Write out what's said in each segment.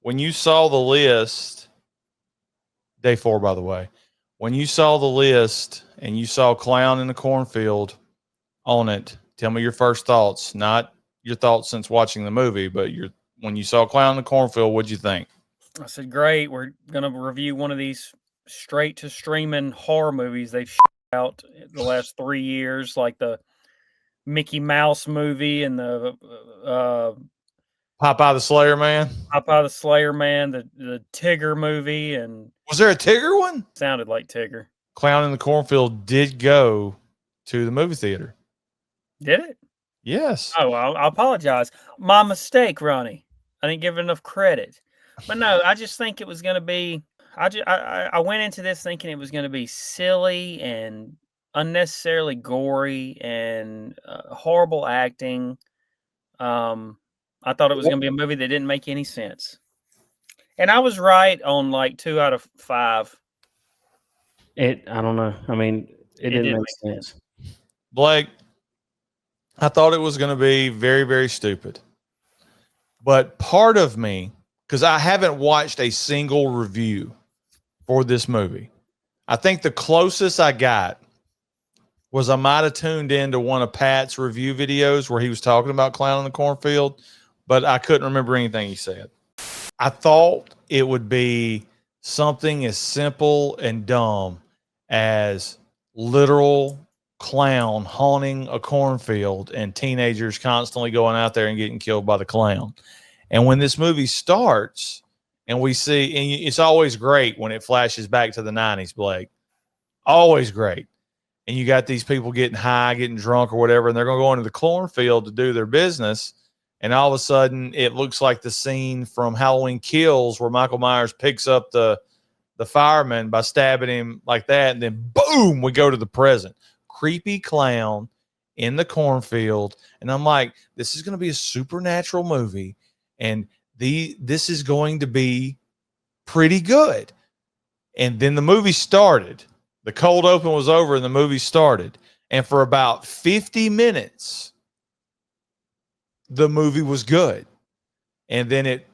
when you saw the list, day 4, by the way, when you saw the list and you saw Clown in the Cornfield on it, tell me your first thoughts. Not your thoughts since watching the movie, but when you saw Clown in the Cornfield, what'd you think? I said, great. We're going to review one of these straight to streaming horror movies they've out the last 3 years, like the Mickey Mouse movie and the Popeye the Slayer Man. Popeye the Slayer Man, the Tigger movie, and Was there a Tigger one? sounded like Tigger. Clown in the Cornfield did go to the movie theater. Did it? Yes. Oh, I apologize. My mistake, Ronnie. I didn't give it enough credit. But no, I just think it was going to be. I went into this thinking it was going to be silly and unnecessarily gory and horrible acting. I thought it was going to be a movie that didn't make any sense, and I was right on like 2 out of 5. I don't know. I mean, it didn't make sense. Blake, I thought it was going to be very, very stupid. But part of me, because I haven't watched a single review for this movie, I think the closest I got was I might have tuned into one of Pat's review videos where he was talking about Clown in the Cornfield, but I couldn't remember anything he said. I thought it would be something as simple and dumb as literal clown haunting a cornfield and teenagers constantly going out there and getting killed by the clown. And when this movie starts and we see, and it's always great when it flashes back to the 90s, Blake, always great. And you got these people getting high, getting drunk or whatever, and they're going to go into the cornfield to do their business. And all of a sudden it looks like the scene from Halloween Kills where Michael Myers picks up the fireman by stabbing him like that. And then boom, we go to the present. Creepy clown in the cornfield. And I'm like, this is going to be a supernatural movie. And this is going to be pretty good. And then the movie started. The cold open was over and the movie started. And for about 50 minutes, the movie was good. And then it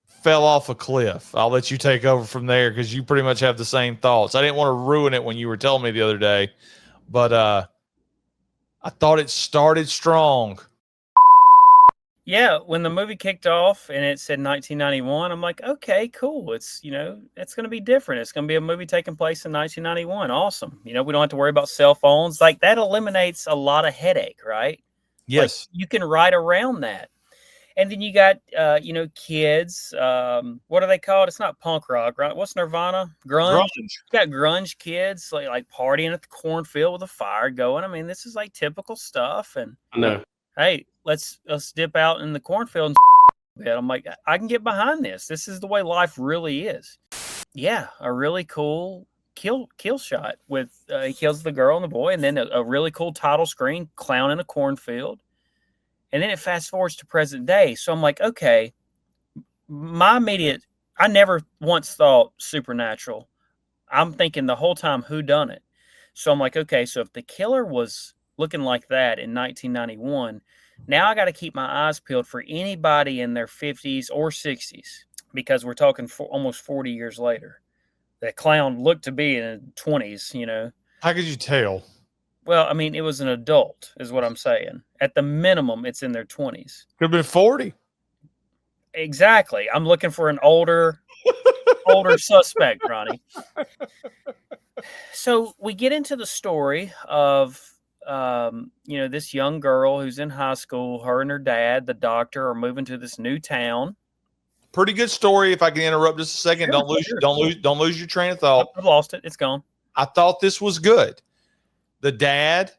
fell off a cliff. I'll let you take over from there because you pretty much have the same thoughts. I didn't want to ruin it when you were telling me the other day, but I thought it started strong. Yeah, when the movie kicked off and it said 1991, I'm like, okay, cool. It's, it's going to be different. It's going to be a movie taking place in 1991. Awesome. We don't have to worry about cell phones. Like, that eliminates a lot of headache, right? Yes. Like, you can ride around that. And then you got, kids. What are they called? It's not punk rock, right? What's Nirvana? Grunge. You got grunge kids like partying at the cornfield with a fire going. I mean, this is like typical stuff. And No. Hey, let's dip out in the cornfield and I'm like, I can get behind this. This is the way life really is. Yeah, a really cool kill shot with he kills the girl and the boy, and then a really cool title screen, clown in a cornfield. And then it fast forwards to present day. So I'm like, okay, I never once thought supernatural. I'm thinking the whole time, who done it? So I'm like, okay, so if the killer was looking like that in 1991, now I got to keep my eyes peeled for anybody in their 50s or 60s, because we're talking almost 40 years later. That clown looked to be in his 20s, How could you tell? Well, I mean, it was an adult, is what I'm saying. At the minimum, it's in their 20s. Could have been 40. Exactly. I'm looking for an older suspect, Ronnie. So we get into the story of, this young girl who's in high school. Her and her dad, the doctor, are moving to this new town. Pretty good story. If I can interrupt just a second, Sure. Don't lose your train of thought. I've lost it. It's gone. I thought this was good. The dad,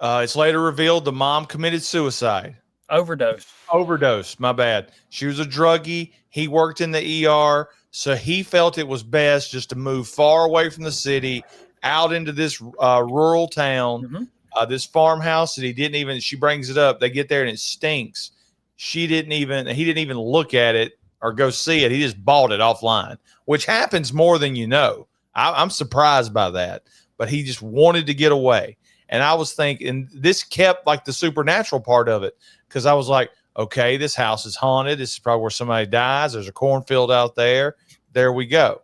it's later revealed the mom committed suicide. Overdose. My bad. She was a druggie. He worked in the ER. So he felt it was best just to move far away from the city out into this rural town, this farmhouse that she brings it up. They get there and it stinks. He didn't even look at it or go see it. He just bought it offline, which happens more than you know. I'm surprised by that, but he just wanted to get away. And I was thinking, this kept like the supernatural part of it, because I was like, okay, this house is haunted. This is probably where somebody dies. There's a cornfield out there. There we go.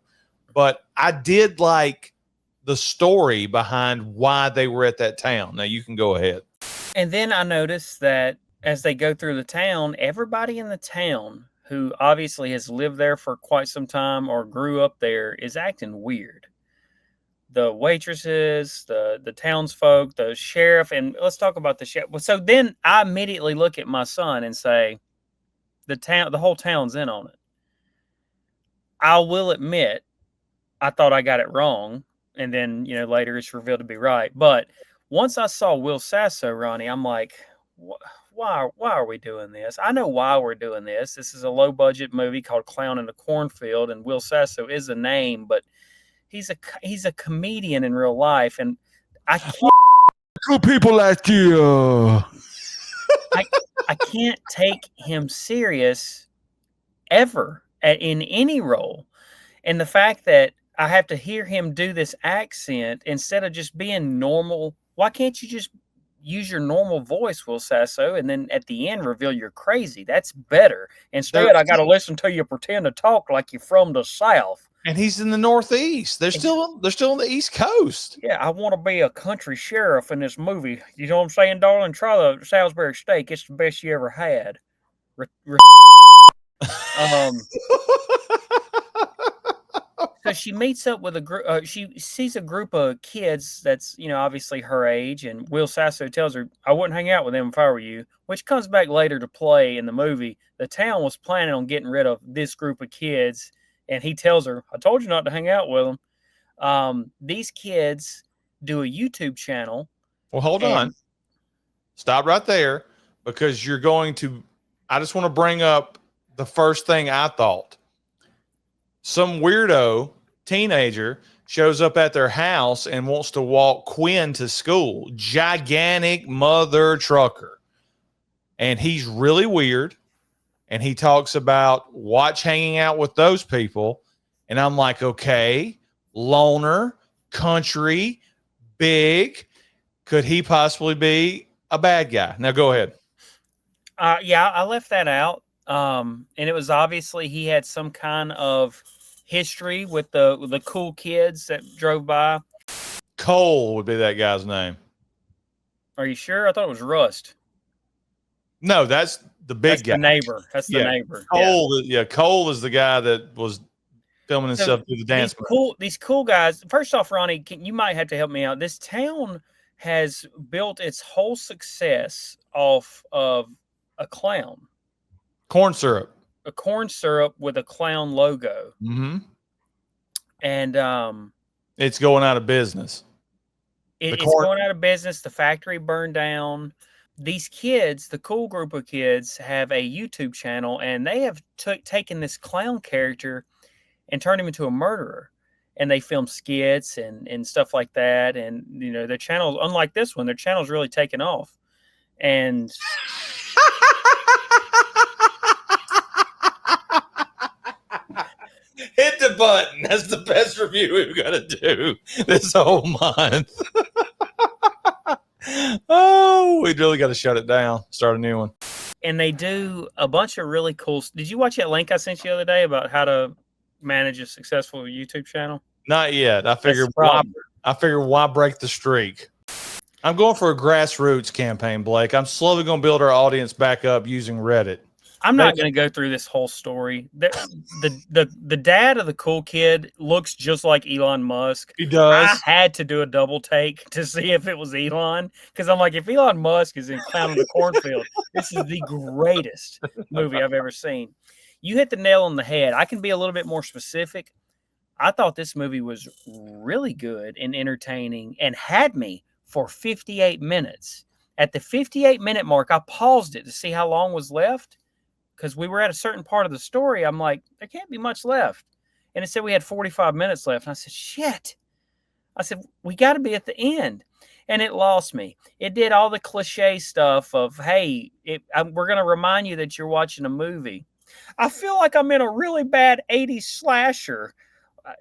But I did like the story behind why they were at that town. Now you can go ahead. And then I noticed that as they go through the town, everybody in the town who obviously has lived there for quite some time or grew up there is acting weird. The waitresses, the townsfolk, the sheriff, and let's talk about the sheriff. So then I immediately look at my son and say, the whole town's in on it. I will admit, I thought I got it wrong, and then later it's revealed to be right. But once I saw Will Sasso, Ronnie, I'm like, why are we doing this? I know why we're doing this. This is a low budget movie called Clown in the Cornfield, and Will Sasso is a name, but he's a comedian in real life, and I can't. Cool people like you. I can't take him serious ever in any role, and the fact that I have to hear him do this accent instead of just being normal. Why can't you just use your normal voice, Will Sasso, and then at the end reveal you're crazy? That's better. Instead, I got to listen to you pretend to talk like you're from the South. And he's in the Northeast. They're still on the East Coast. Yeah, I want to be a country sheriff in this movie. You know what I'm saying, darling? Try the Salisbury steak. It's the best you ever had. So she meets up with a group. She sees a group of kids that's obviously her age, and Will Sasso tells her, "I wouldn't hang out with them if I were you," which comes back later to play in the movie. The town was planning on getting rid of this group of kids, and he tells her, "I told you not to hang out with them." These kids do a YouTube channel. Well, hold on. Stop right there, because you're going to. I just want to bring up the first thing I thought. Some weirdo teenager shows up at their house and wants to walk Quinn to school. Gigantic mother trucker. And he's really weird. And he talks about watch hanging out with those people. And I'm like, okay, loner, country, big. Could he possibly be a bad guy? Now go ahead. Yeah, I left that out. And it was obviously he had some kind of history with the cool kids that drove by. Cole would be that guy's name. Are you sure? I thought it was Rust. No, that's the big guy. The neighbor. That's the neighbor. Cole, Cole is the guy that was filming himself through the dance. These cool guys. First off, Ronnie, you might have to help me out. This town has built its whole success off of a clown. Corn syrup. A corn syrup with a clown logo. Mm-hmm. And it's going out of business. It's going out of business. The factory burned down. These kids, the cool group of kids, have a YouTube channel, and they have taken this clown character and turned him into a murderer. And they film skits and stuff like that. And, their channel, unlike this one, their channel's really taken off. And... Hit the button. That's the best review we've got to do this whole month. Oh, we really got to shut it down. Start a new one. And they do a bunch of really cool. Did you watch that link I sent you the other day about how to manage a successful YouTube channel? Not yet. I figured why break the streak. I'm going for a grassroots campaign, Blake. I'm slowly going to build our audience back up using Reddit. I'm not going to go through this whole story. The dad of the cool kid looks just like Elon Musk. He does. I had to do a double take to see if it was Elon, because I'm like, if Elon Musk is in Clown in the Cornfield, this is the greatest movie I've ever seen. You hit the nail on the head. I can be a little bit more specific. I thought this movie was really good and entertaining and had me for 58 minutes. At the 58-minute mark, I paused it to see how long was left, because we were at a certain part of the story. I'm like, there can't be much left. And it said we had 45 minutes left. And I said, shit. I said, we got to be at the end. And it lost me. It did all the cliche stuff of, hey, we're going to remind you that you're watching a movie. I feel like I'm in a really bad 80s slasher.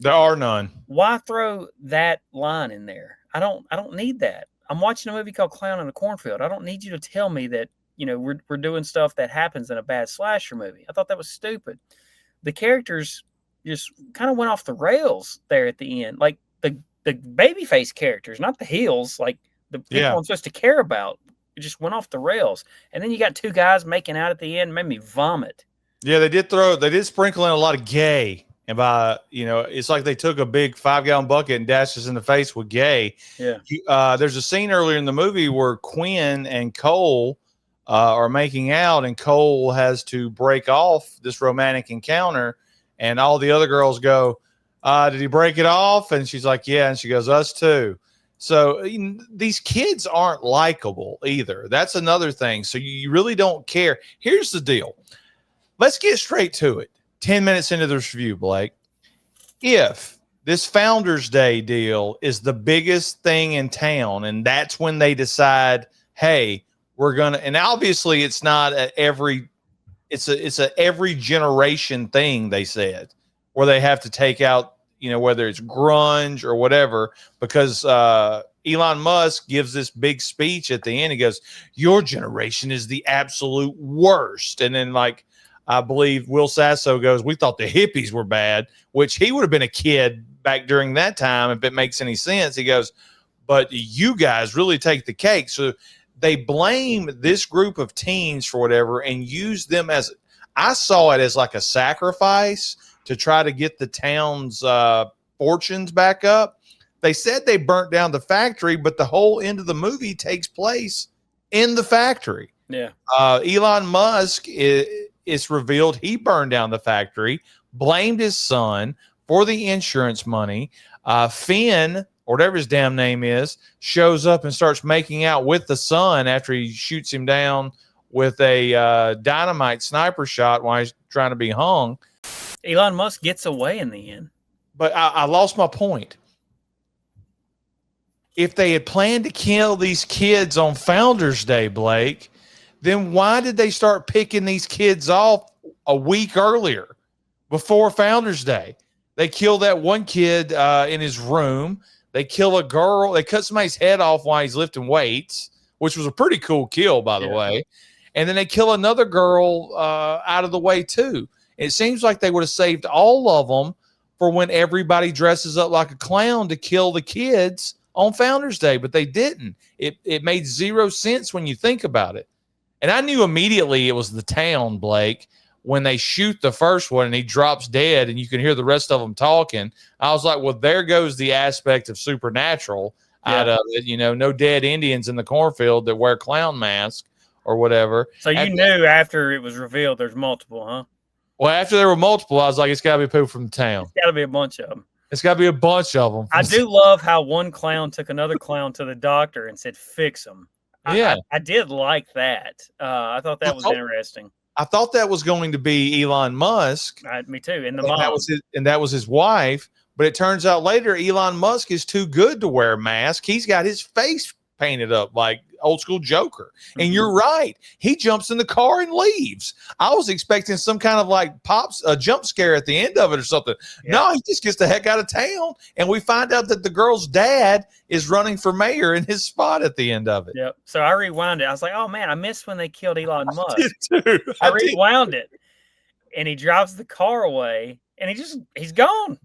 There are none. Why throw that line in there? I don't need that. I'm watching a movie called Clown in the Cornfield. I don't need you to tell me that we're doing stuff that happens in a bad slasher movie. I thought that was stupid. The characters just kind of went off the rails there at the end. Like the babyface characters, not the heels, like the people I'm supposed to care about. It just went off the rails. And then you got two guys making out at the end, made me vomit. Yeah, they did sprinkle in a lot of gay. And it's like they took a big 5-gallon bucket and dashed us in the face with gay. Yeah. There's a scene earlier in the movie where Quinn and Cole are making out, and Cole has to break off this romantic encounter, and all the other girls go, did he break it off? And she's like, yeah. And she goes, us too. So these kids aren't likable either. That's another thing. So you really don't care. Here's the deal. Let's get straight to it. 10 minutes into this review, Blake. If this Founders Day deal is the biggest thing in town, and that's when they decide, hey, we're gonna, and obviously it's not it's a every generation thing, they said, where they have to take out, whether it's grunge or whatever, because Elon Musk gives this big speech at the end. He goes, your generation is the absolute worst. And then, like, I believe Will Sasso goes, we thought the hippies were bad, which he would have been a kid back during that time, if it makes any sense. He goes, but you guys really take the cake. So they blame this group of teens for whatever and use them as, I saw it as like a sacrifice to try to get the town's fortunes back up. They said they burnt down the factory, but the whole end of the movie takes place in the factory. Yeah. Elon Musk, it's revealed he burned down the factory, blamed his son for the insurance money. Finn, or whatever his damn name is, shows up and starts making out with the son after he shoots him down with a dynamite sniper shot while he's trying to be hung. Elon Musk gets away in the end. But I lost my point. If they had planned to kill these kids on Founders Day, Blake, then why did they start picking these kids off a week earlier, before Founders Day? They kill that one kid in his room. They kill a girl. They cut somebody's head off while he's lifting weights, which was a pretty cool kill, by the way. And then they kill another girl out of the way, too. It seems like they would have saved all of them for when everybody dresses up like a clown to kill the kids on Founders Day, but they didn't. It made zero sense when you think about it. And I knew immediately it was the town, Blake, when they shoot the first one and he drops dead and you can hear the rest of them talking. I was like, well, there goes the aspect of supernatural out of it. No dead Indians in the cornfield that wear clown masks or whatever. So you knew after it was revealed there's multiple, huh? Well, after there were multiple, I was like, it's got to be people from the town. It's got to be a bunch of them. It's got to be a bunch of them. I do love how one clown took another clown to the doctor and said, fix him. Yeah. I did like that. I thought that was interesting. I thought that was going to be Elon Musk. Me too. And the mom. That was his wife. But it turns out later, Elon Musk is too good to wear a mask. He's got his face painted up like old school Joker. And you're right. He jumps in the car and leaves. I was expecting some kind of like a jump scare at the end of it or something. Yeah. No, he just gets the heck out of town. And we find out that the girl's dad is running for mayor in his spot at the end of it. Yep. So I rewound it. I was like, oh man, I missed when they killed Elon Musk. I rewound it. And he drives the car away and he's gone.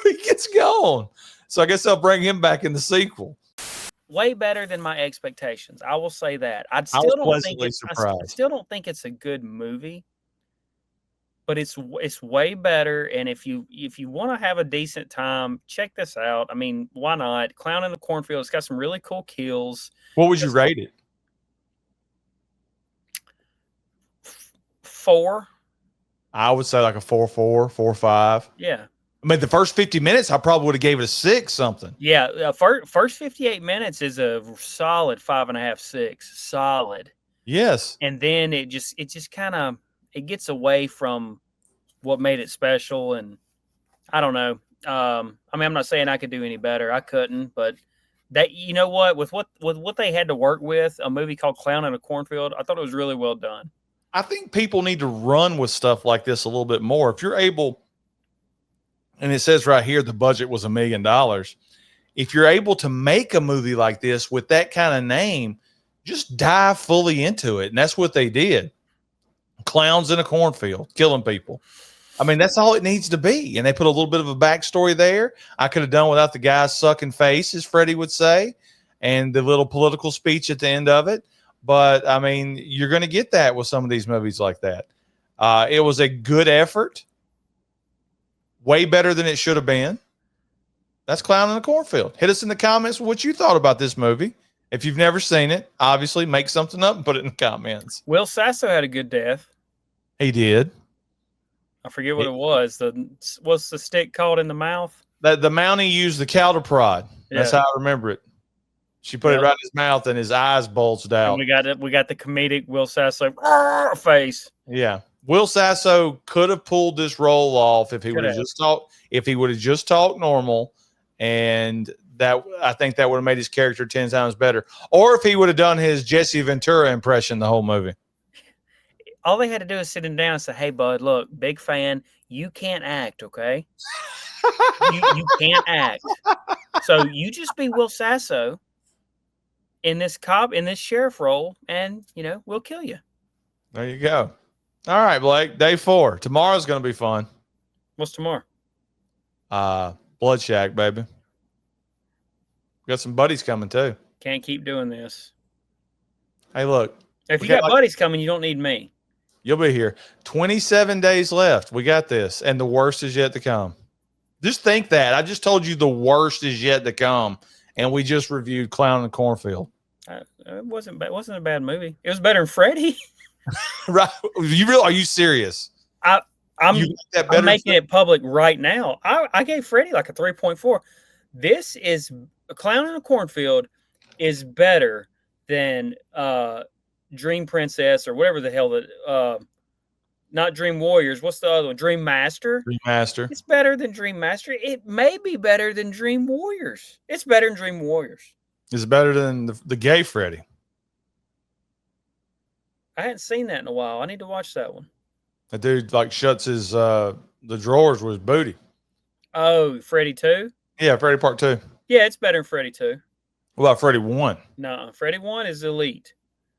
He gets gone. So I guess I'll bring him back in the sequel. Way better than my expectations. I will say that. I still don't think it's a good movie, but it's way better. And if you want to have a decent time, check this out. I mean, why not? Clown in the Cornfield. It's got some really cool kills. What would you rate it? 4. I would say like a 4.4, 4.5. Yeah. I mean, the first 50 minutes, I probably would have gave it a 6 something. Yeah, first 58 minutes is a solid 5.5, 6, solid. Yes. And then it just kind of gets away from what made it special, and I don't know. I mean, I'm not saying I could do any better. I couldn't, but that with what they had to work with, a movie called Clown in a Cornfield, I thought it was really well done. I think people need to run with stuff like this a little bit more. If you're able. And it says right here, the budget was $1 million. If you're able to make a movie like this with that kind of name, just dive fully into it. And that's what they did. Clowns in a cornfield, killing people. I mean, that's all it needs to be. And they put a little bit of a backstory there. I could have done without the guy's sucking face, as Freddie would say, and the little political speech at the end of it. But, I mean, you're going to get that with some of these movies like that. It was a good effort. Way better than it should have been. That's Clown in the Cornfield. Hit us in the comments what you thought about this movie. If you've never seen it, obviously make something up and put it in the comments. Will Sasso had a good death. He did. I forget what it was. What's the stick called in the mouth? The Mountie used the counter prod. That's how I remember it. She put it right in his mouth and his eyes bulged out. And we got the comedic Will Sasso face. Yeah. Will Sasso could have pulled this role off if he would have just talked. If he would have just talked normal, and that I think that would have made his character 10 times better. Or if he would have done his Jesse Ventura impression the whole movie. All they had to do is sit him down and say, "Hey, bud, look, big fan. You can't act, okay? you can't act. So you just be Will Sasso in this sheriff role, and we'll kill you." There you go. All right, Blake. Day 4. Tomorrow's going to be fun. What's tomorrow? Blood Shack, baby. We got some buddies coming too. Can't keep doing this. Hey, look. If you got buddies coming, you don't need me. You'll be here. 27 days left. We got this, and the worst is yet to come. Just think that. I just told you the worst is yet to come, and we just reviewed Clown in the Cornfield. It wasn't a bad movie. It was better than Freddy. Right? Are you serious? I'm making it public right now. I gave Freddy like a 3.4. This is a Clown in a Cornfield is better than Dream Princess or whatever the hell that not Dream Warriors. What's the other one? Dream Master. Dream Master. It's better than Dream Master. It may be better than Dream Warriors. It's better than Dream Warriors. It's better than the gay Freddy. I hadn't seen that in a while. I need to watch that one. The dude like shuts his the drawers with his booty. Oh, Freddy 2? Yeah, Freddy Part 2. Yeah, it's better than Freddy 2. What about Freddy 1? No, Freddy 1 is elite.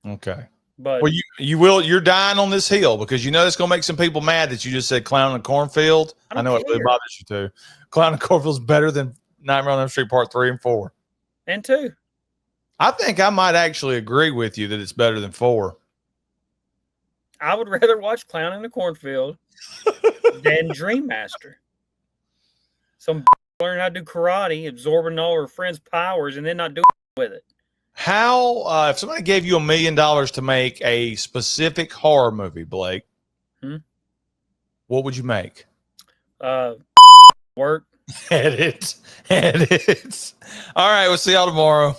Okay. But well, you're dying on this hill because you know it's gonna make some people mad that you just said Clown in the Cornfield. I know it really bothers you too. Clown in the Cornfield is better than Nightmare on Elm Street Part 3 and 4. And 2. I think I might actually agree with you that it's better than 4. I would rather watch Clown in the Cornfield than Dream Master. Some learn how to do karate, absorbing all her friends' powers, and then not doing with it. How, if somebody gave you $1 million to make a specific horror movie, Blake, what would you make? Work. Edit. All right, we'll see y'all tomorrow.